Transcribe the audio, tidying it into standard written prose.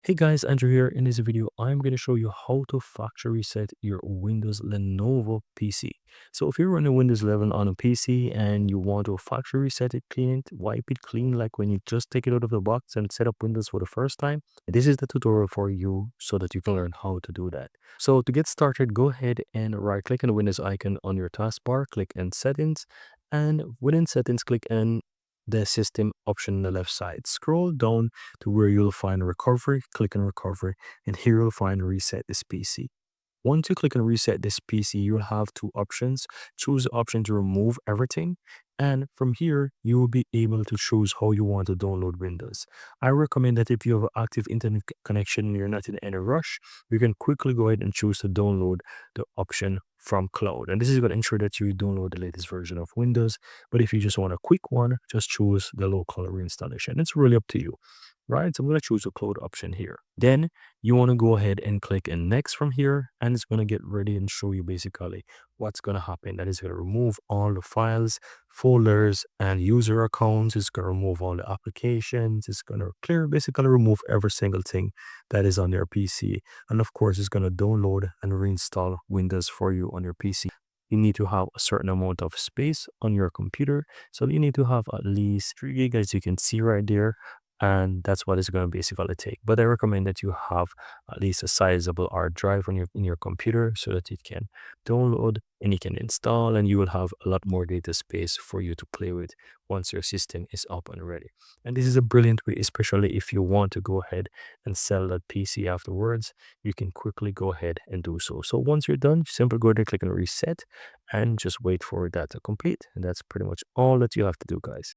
Hey guys, Andrew here. In this video, I'm going to show you how to factory reset your Windows Lenovo PC. So if you're running Windows 11 on a PC and you want to factory reset it, clean it, wipe it clean like when you just take it out of the box and set up Windows for the first time, this is the tutorial for you so that you can learn how to do that. So to get started, go ahead and right click on the Windows icon on your taskbar, click on Settings, and within Settings, click on the System option on the left side. Scroll down to where you'll find recovery, click on recovery, and here you'll find reset this PC. Once you click on reset this PC, you'll have two options. Choose the option to remove everything. And from here, you will be able to choose how you want to download Windows. I recommend that if you have an active internet connection and you're not in any rush, you can quickly go ahead and choose to download the option from cloud. And this is going to ensure that you download the latest version of Windows. But if you just want a quick one, just choose the local reinstallation. It's really up to you, right? So I'm going to choose the cloud option here. Then you want to go ahead and click and next from here, and it's going to get ready and show you basically what's going to happen. That is going to remove all the files, folders, and user accounts. It's going to remove all the applications. It's going to basically remove every single thing that is on your PC. And of course, it's going to download and reinstall Windows for you on your PC. You need to have a certain amount of space on your computer. So you need to have at least 3 gig, as you can see right there, and that's what it's going to basically take. But I recommend that you have at least a sizable hard drive on your computer so that it can download and you can install, and you will have a lot more data space for you to play with once your system is up and ready. And this is a brilliant way, especially if you want to go ahead and sell that PC afterwards. You can quickly go ahead and do so. So once you're done, simply go ahead and click on reset and just wait for that to complete, and that's pretty much all that you have to do, guys.